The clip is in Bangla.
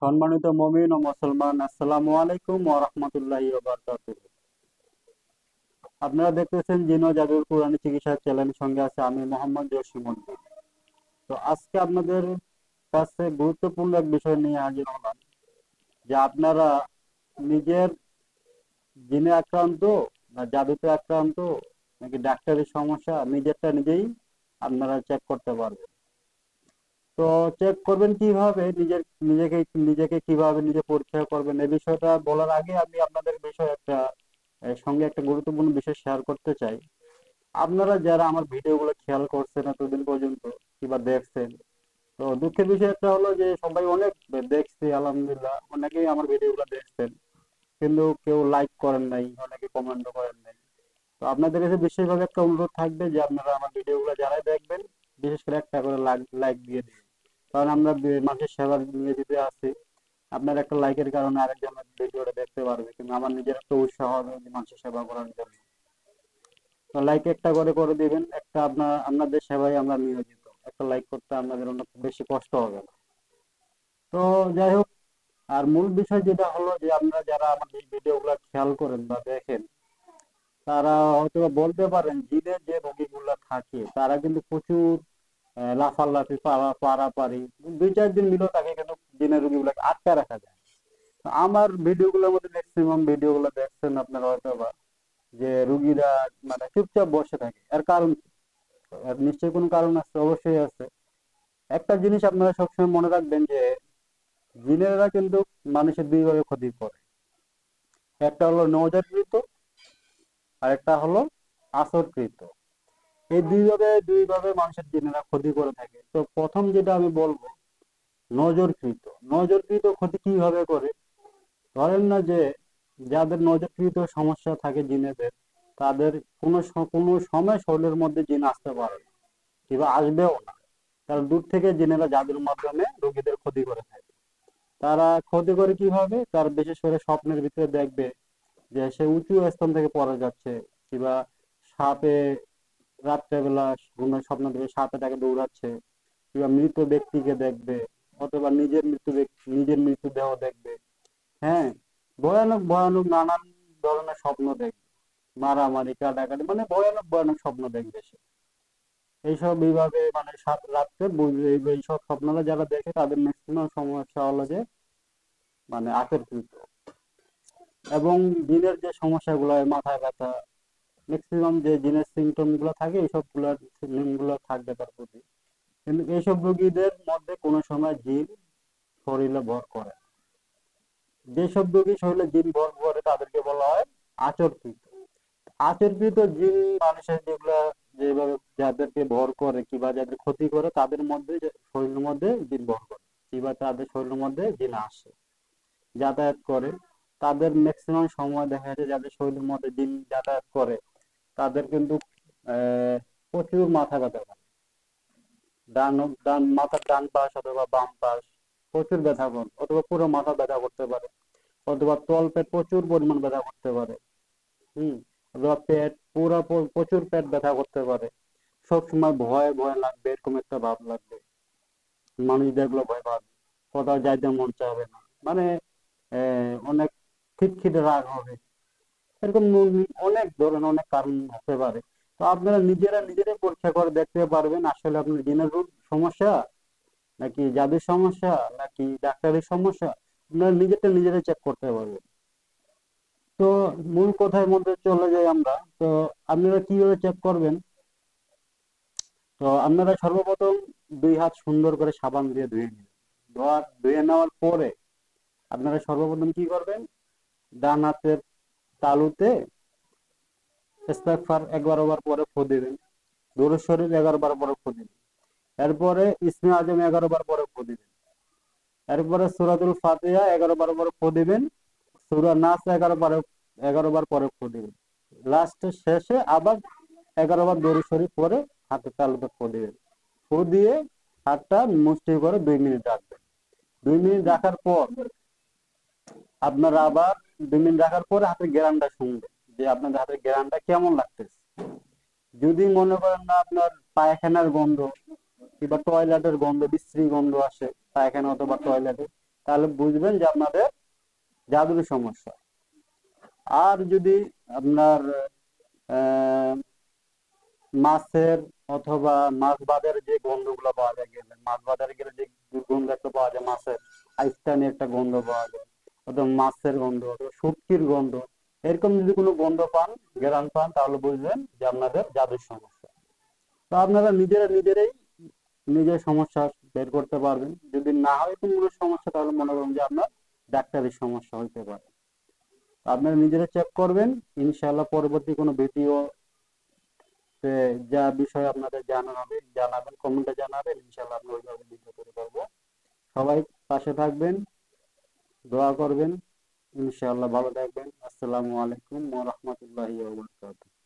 সম্মানিত মুমিন ও মুসলমান, আসসালামু আলাইকুম ওয়া রাহমাতুল্লাহি ওয়া বারাকাতুহু। আপনারা দেখতেছেন জিন ও জাদুর কোরআনী চিকিৎসা চ্যানেলের সঙ্গে আছে আমি মোহাম্মদ জসিমউদ্দিন। তো আজকে আপনাদের কাছে গুরুত্বপূর্ণ এক বিষয় নিয়ে হাজির হলাম যে আপনারা নিজের জিনে আক্রান্ত না জাদুতে আক্রান্ত নাকি ডাক্তারের সমস্যা নিজেরটা নিজেই আপনারা চেক করতে পারবেন। তো চেক করবেন কিভাবে, নিজেকে নিজেকে কিভাবে নিজে পরীক্ষা করবেন, এই বিষয়টা বলার আগে আমি আপনাদের বিষয় একটা সঙ্গে একটা গুরুত্বপূর্ণ বিষয় শেয়ার করতে চাই। আপনারা যারা আমার ভিডিওগুলো খেয়াল করছেন এতদিন পর্যন্ত কিংবা দেখছেন, তো দুঃখের বিষয় একটা হলো যে সবাই অনেক দেখছি, আলহামদুলিল্লাহ অনেকেই আমার ভিডিওগুলো দেখছেন, কিন্তু কেউ লাইক করেন নাই, অনেকে কমেন্ট করেন নাই। তো আপনাদের কাছে বিশেষভাবে একটা অনুরোধ থাকবে যে আপনারা আমার ভিডিওগুলো যারাই দেখবেন বিশেষ করে একটা করে লাইক দিয়ে দিন। কারণ আমরা মানুষের সেবার নিয়োজিত আছি। আপনার একটা লাইকের কারণে আরেকজন ভিডিওটা দেখতে পারবে, কিন্তু আমার নিজের একটা উৎসাহ হবে যে মানুষের সেবা করার জন্য। তো লাইক একটা করে করে দিবেন, একটা আপনাদের সেবায় আমরা নিয়োজিত। একটা লাইক করতে আপনাদের অনেক বেশি কষ্ট হবে না। তো যাই হোক, আর মূল বিষয় যেটা হলো যে আপনারা যারা আমার এই ভিডিওগুলো খেয়াল করেন বা দেখেন, তারা হয়তো বলতে পারেন জিনের যে রোগীগুলা থাকে তারা কিন্তু প্রচুর লাফালাফি পারাপারি 2-4 দিন মিলেও তাকে কিন্তু জিনের রোগীগুলাকে আটকে রাখা যায়। তো আমার ভিডিওগুলোর মধ্যে ম্যাক্সিমাম ভিডিওগুলো দেখছেন আপনারা হয়তো বা, যে রুগীরা মানে চুপচাপ বসে থাকে। এর কারণ কি? এর নিশ্চয়ই কোনো কারণ আছে, অবশ্যই আছে। একটা জিনিস আপনারা সবসময় মনে রাখবেন যে জিনেরা কিন্তু মানুষের দুইভাবে ক্ষতি করে। একটা হলো নজরকৃত আর একটা হলো আসরকৃত। এই দুইভাবে মানুষের জিনেরা ক্ষতি করে থাকে। তো প্রথম যেটা আমি বলবো, নজরকৃত। নজরকৃত ক্ষতি কিভাবে করে? ধরেন না যে যাদের নজরকৃত সমস্যা থাকে জিনেদের, তাদের কোনো সময় শরীরের মধ্যে জিন আসতে পারে না কিংবা আসবেও না। তারা দূর থেকে জিনেরা জাদুর মাধ্যমে রোগীদের ক্ষতি করে থাকে। তারা ক্ষতি করে কিভাবে? তার বিশেষ করে স্বপ্নের ভিতরে দেখবে যে সে উঁচু স্থান থেকে পড়ে যাচ্ছে, কিংবা সাপে রাত্রেবেলা ঘুমের স্বপ্ন দেখে সাপে তাকে দৌড়াচ্ছে, কিংবা মৃত ব্যক্তিকে দেখবে, অথবা নিজের মৃতদেহ দেখবে। হ্যাঁ, ভয়ানক ভয়ানক নানান ধরনের স্বপ্ন দেখবে, মারামারি কাটাকাটি, মানে ভয়ানক ভয়ানক স্বপ্ন দেখবে সে। এইসব এইভাবে মানে রাত্রে এইসব স্বপ্নগুলো যারা দেখে তাদের ম্যাক্সিমাম সমস্যা হলো যে মানে আকর্ষিত। এবং দিনের যে সমস্যাগুলো হয়, মাথায় ব্যথা, ম্যাক্সিমাম যে জিনের সিমটম গুলো থাকে এইসব গুলো থাকবে তার প্রতি। কিন্তু এইসব রোগীদের মধ্যে কোনো সময় জিন শরীরে ভর করে না। যেসব রোগী শরীরে জিন ভর করে তাদেরকে বলা হয় আচরকৃত। আচরকৃত জিন মানুষের যেভাবে যাদেরকে ভর করে কিংবা যাদের ক্ষতি করে তাদের মধ্যে শরীরের মধ্যে জিন ভর করে কিংবা তাদের শরীরের মধ্যে জিন আসে, যাতায়াত করে। তাদের ম্যাক্সিমাম সময় দেখা যাচ্ছে যাদের শরীরের মধ্যে জিন যাতায়াত করে তাদের কিন্তু প্রচুর মাথা ব্যথা করে। মাথার ডান পাশ অথবা বাম পাশ প্রচুর ব্যথা করে, অথবা পুরো মাথা ব্যথা করতে পারে, অথবা তলপেট প্রচুর পরিমাণ ব্যথা করতে পারে। হুম। অথবা পেট পুরো প্রচুর পেট ব্যথা করতে পারে। সবসময় ভয়ে ভয়ে লাগবে, এরকম একটা ভাব লাগবে। মানুষ দেখলো ভয় পাবে, কোথাও যাইতে মন চাবে না, মানে অনেক খিটখিটে রাগ হবে। এরকম অনেক ধরনের অনেক কারণ হতে পারে। তো আপনারা নিজেরাই পরীক্ষা করে দেখতে পারবেন আসলে আপনার জিনের সমস্যা নাকি জাদুর সমস্যা নাকি ডাক্তারের সমস্যা। আপনারা নিজেরাই চেক করতে পারবেন। তো মূল কথার মধ্যে চলে যাই আমরা। তো আপনারা কিভাবে চেক করবেন? তো আপনারা সর্বপ্রথম 2 হাত সুন্দর করে সাবান দিয়ে ধুয়ে নেবেন। ধুয়ে নেওয়ার পরে আপনারা সর্বপ্রথম কি করবেন? ডান হাতের তালুতে ইস্তেগফার 11 বার পরে ফু দিবেন, দুরূদ শরীফ 11 বার পরে ফু দিবেন, এরপরে ইসমে আজম 11 বার পরে ফু দিবেন, এরপরে সূরাতুল ফাতিহা 11 বার পরে ফু দিবেন, সূরা নাস 11 বার পরে ফু দিবেন। লাস্টে শেষে আবার 11 বার দরুদ শরীফ পরে হাতের তালুতে ফু দিবেন। ফু দিয়ে হাতটা মুষ্টি করে 2 মিনিট রাখবেন। 2 মিনিট রাখার পর আপনারা আবার 2 মিনিট রাখার পরে হাতের ঘ্রাণটা শুনবেন যে আপনাদের হাতের ঘ্রাণটা কেমন লাগতেছে। যদি মনে করেন না আপনার পায়খানার গন্ধ কিংবা টয়লেটের গন্ধ, বিশ্রী গন্ধ আসে পায়খানা অথবা টয়লেটে, তাহলে বুঝবেন যে আপনাদের জাদুর সমস্যা। আর যদি আপনার আহ, মাছের অথবা মাছ বাজারে যে গন্ধগুলো পাওয়া যায়, গেলে মাছ বাজারে গেলে যে দুর্গন্ধ একটা পাওয়া যায়, মাছের আইস্তানি একটা গন্ধ পাওয়া যায়, অথবা মাছের গন্ধ অথবা শুটকির গন্ধ, এরকম যদি কোনো গন্ধ পান, ঘ্রাণ পান, তাহলে বুঝবেন যে আপনাদের জাদুর সমস্যা। তো আপনারা নিজেরাই নিজের সমস্যা বের করতে পারবেন। যদি না হয় কোনো সমস্যা, তাহলে মনে করুন যে আপনার ডাক্তারের সমস্যা হইতে পারে। আপনারা নিজেরা চেক করবেন, ইনশাআল্লাহ পরবর্তী কোনো ভিডিও যা বিষয় আপনাদের জানাবেন, কমেন্টে জানাবেন, ইনশাআল্লাহ আমরা ওইভাবে ভিডিও করে করবো। সবাই পাশে থাকবেন, দোয়া করবেন, ইনশাআল্লাহ ভালো থাকবেন। আসসালামু আলাইকুম ওয়া রাহমাতুল্লাহি ওয়া বারাকাতুহু।